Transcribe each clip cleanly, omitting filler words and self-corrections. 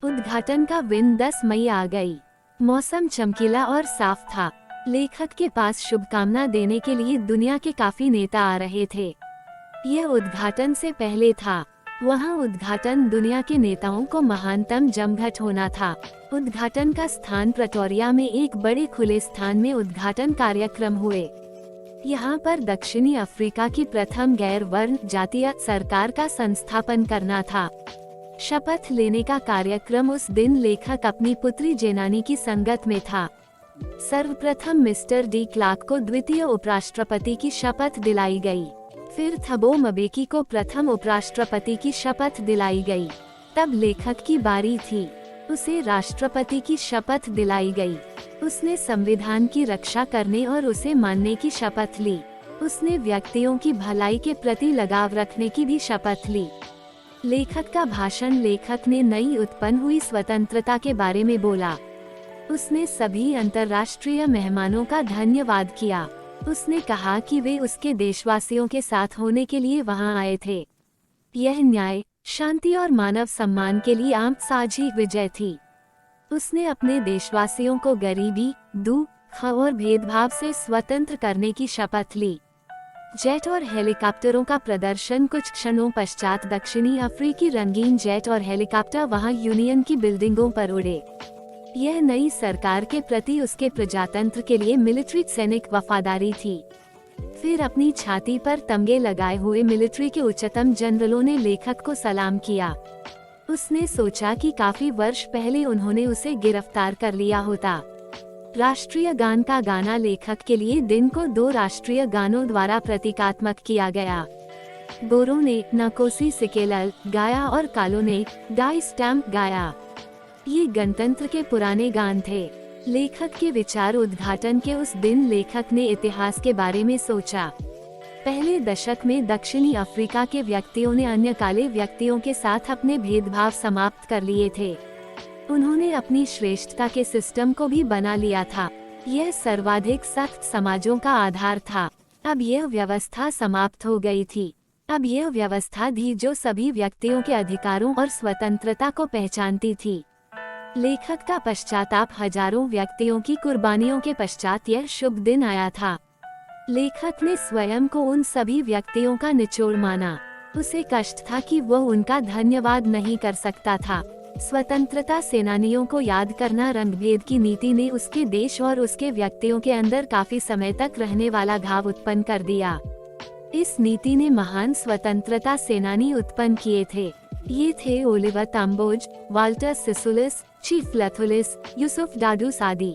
उद्घाटन का दिन 10 मई आ गई। मौसम चमकीला और साफ था। लेखक के पास शुभकामना देने के लिए दुनिया के काफी नेता आ रहे थे। यह उद्घाटन से पहले था। वहां उद्घाटन दुनिया के नेताओं को महानतम जमघट होना था। उद्घाटन का स्थान प्रेटोरिया में एक बड़े खुले स्थान में उद्घाटन कार्यक्रम हुए। यहाँ पर दक्षिणी अफ्रीका की प्रथम गैर वर्ण जातीय सरकार का संस्थापन करना था। शपथ लेने का कार्यक्रम उस दिन लेखक अपनी पुत्री जेनानी की संगत में था। सर्वप्रथम मिस्टर डी क्लार्क को द्वितीय उपराष्ट्रपति की शपथ दिलाई गई। फिर थबो मबेकी को प्रथम उपराष्ट्रपति की शपथ दिलाई गई। तब लेखक की बारी थी। उसे राष्ट्रपति की शपथ दिलाई गई। उसने संविधान की रक्षा करने और उसे मानने की शपथ ली। उसने व्यक्तियों की भलाई के प्रति लगाव रखने की भी शपथ ली। लेखक का भाषण। लेखक ने नई उत्पन्न हुई स्वतंत्रता के बारे में बोला। उसने सभी अंतर्राष्ट्रीय मेहमानों का धन्यवाद किया। उसने कहा कि वे उसके देशवासियों के साथ होने के लिए वहां आए थे। यह न्याय, शांति और मानव सम्मान के लिए आम साझी विजय थी। उसने अपने देशवासियों को गरीबी, दुख और भेदभाव से स्वतंत्र करने की शपथ ली। जेट और हेलीकॉप्टरों का प्रदर्शन। कुछ क्षणों पश्चात दक्षिणी अफ्रीकी रंगीन जेट और हेलीकॉप्टर वहां यूनियन की बिल्डिंगों पर उड़े। यह नई सरकार के प्रति उसके प्रजातंत्र के लिए मिलिट्री सैनिक वफादारी थी। फिर अपनी छाती पर तमगे लगाए हुए मिलिट्री के उच्चतम जनरलों ने लेखक को सलाम किया। उसने सोचा कि काफी वर्ष पहले उन्होंने उसे गिरफ्तार कर लिया होता। राष्ट्रीय गान का गाना। लेखक के लिए दिन को 2 राष्ट्रीय गानों द्वारा प्रतीकात्मक किया गया। गोरों ने नकोसी सिकेलल गाया और कालो ने डाई स्टैम्प गाया। ये गणतंत्र के पुराने गान थे। लेखक के विचार। उद्घाटन के उस दिन लेखक ने इतिहास के बारे में सोचा। पहले दशक में दक्षिणी अफ्रीका के व्यक्तियों ने अन्य काले व्यक्तियों के साथ अपने भेदभाव समाप्त कर लिए थे। उन्होंने अपनी श्रेष्ठता के सिस्टम को भी बना लिया था। यह सर्वाधिक सख्त समाजों का आधार था। अब यह व्यवस्था समाप्त हो गई थी। अब यह व्यवस्था थी जो सभी व्यक्तियों के अधिकारों और स्वतंत्रता को पहचानती थी। लेखक का पश्चाताप। हजारों व्यक्तियों की कुर्बानियों के पश्चात यह शुभ दिन आया था। लेखक ने स्वयं को उन सभी व्यक्तियों का निचोड़ माना। उसे कष्ट था कि वह उनका धन्यवाद नहीं कर सकता था। स्वतंत्रता सेनानियों को याद करना। रंगभेद की नीति ने उसके देश और उसके व्यक्तियों के अंदर काफी समय तक रहने वाला घाव उत्पन्न कर दिया। इस नीति ने महान स्वतंत्रता सेनानी उत्पन्न किए थे। ये थे ओलिवर ताम्बोज, वाल्टर सिसुलिस, चीफ लथुलिस, यूसुफ डाडूस आदि।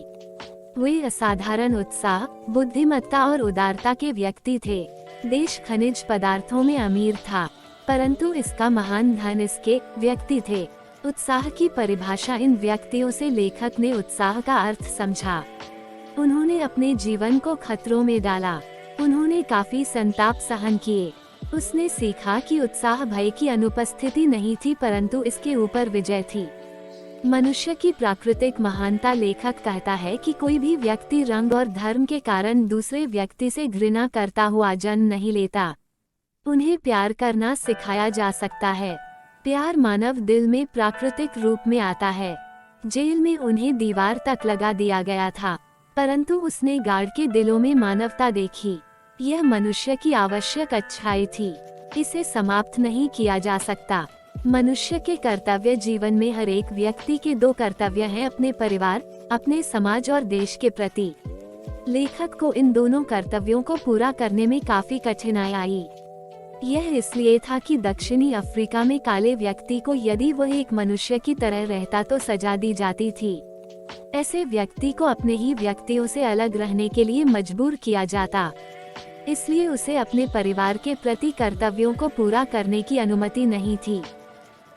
वे असाधारण उत्साह, बुद्धिमत्ता और उदारता के व्यक्ति थे। देश खनिज पदार्थों में अमीर था, परंतु इसका महान धन इसके व्यक्ति थे। उत्साह की परिभाषा। इन व्यक्तियों से लेखक ने उत्साह का अर्थ समझा। उन्होंने अपने जीवन को खतरों में डाला। उन्होंने काफी संताप सहन किए। उसने सीखा कि उत्साह भय की अनुपस्थिति नहीं थी, परंतु इसके ऊपर विजय थी। मनुष्य की प्राकृतिक महानता। लेखक कहता है कि कोई भी व्यक्ति रंग और धर्म के कारण दूसरे व्यक्ति से घृणा करता हुआ जन्म नहीं लेता। उन्हें प्यार करना सिखाया जा सकता है। प्यार मानव दिल में प्राकृतिक रूप में आता है। जेल में उन्हें दीवार तक लगा दिया गया था, परंतु उसने गार्ड के दिलों में मानवता देखी। यह मनुष्य की आवश्यक अच्छाई थी। इसे समाप्त नहीं किया जा सकता। मनुष्य के कर्तव्य। जीवन में हर एक व्यक्ति के 2 कर्तव्य हैं, अपने परिवार, अपने समाज और देश के प्रति। लेखक को इन दोनों कर्तव्यों को पूरा करने में काफी कठिनाई आई। यह इसलिए था कि दक्षिणी अफ्रीका में काले व्यक्ति को यदि वह एक मनुष्य की तरह रहता तो सजा दी जाती थी। ऐसे व्यक्ति को अपने ही व्यक्तियों से अलग रहने के लिए मजबूर किया जाता। इसलिए उसे अपने परिवार के प्रति कर्तव्यों को पूरा करने की अनुमति नहीं थी।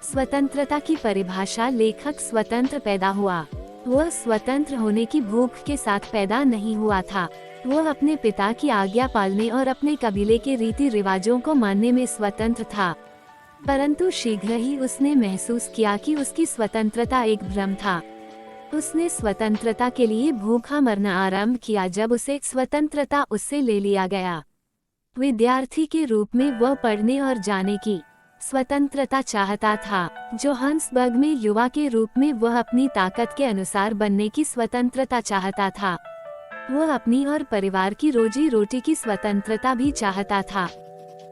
स्वतंत्रता की परिभाषा। लेखक स्वतंत्र पैदा हुआ। वह स्वतंत्र होने की भूख के साथ पैदा नहीं हुआ था। वह अपने पिता की आज्ञा पालने और अपने कबीले के रीति रिवाजों को मानने में स्वतंत्र था, परंतु शीघ्र ही उसने महसूस किया कि उसकी स्वतंत्रता एक भ्रम था। उसने स्वतंत्रता के लिए भूखा मरना आरंभ किया जब उसे स्वतंत्रता उससे ले लिया गया। विद्यार्थी के रूप में वह पढ़ने और जाने की स्वतंत्रता चाहता था। जोहान्सबर्ग में युवा के रूप में वह अपनी ताकत के अनुसार बनने की स्वतंत्रता चाहता था। वह अपनी और परिवार की रोजी रोटी की स्वतंत्रता भी चाहता था।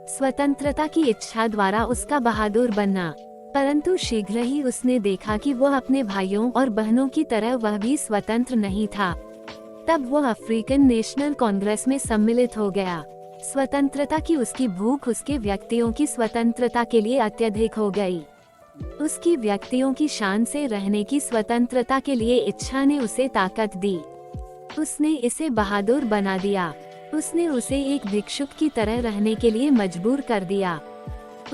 स्वतंत्रता की इच्छा द्वारा उसका बहादुर बनना। परंतु शीघ्र ही उसने देखा कि वह अपने भाइयों और बहनों की तरह वह भी स्वतंत्र नहीं था। तब वह अफ्रीकन नेशनल कांग्रेस में सम्मिलित हो गया। स्वतंत्रता की उसकी भूख उसके व्यक्तियों की स्वतंत्रता के लिए अत्यधिक हो गई। उसकी व्यक्तियों की शान से रहने की स्वतंत्रता के लिए इच्छा ने उसे ताकत दी। उसने इसे बहादुर बना दिया। उसने उसे एक भिक्षुक की तरह रहने के लिए मजबूर कर दिया।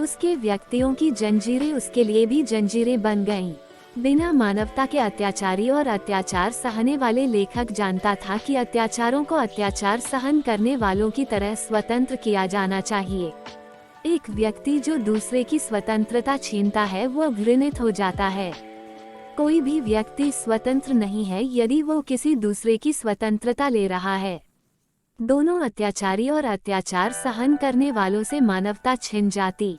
उसके व्यक्तियों की जंजीरें उसके लिए भी जंजीरें बन गईं। बिना मानवता के अत्याचारी और अत्याचार सहने वाले लेखक जानता था कि अत्याचारों को अत्याचार सहन करने वालों की तरह स्वतंत्र किया जाना चाहिए। एक व्यक्ति जो दूसरे की स्वतंत्रता छीनता है वह घृणित हो जाता है। कोई भी व्यक्ति स्वतंत्र नहीं है यदि वो किसी दूसरे की स्वतंत्रता ले रहा है। दोनों अत्याचारी और अत्याचार सहन करने वालों से मानवता छिन जाती।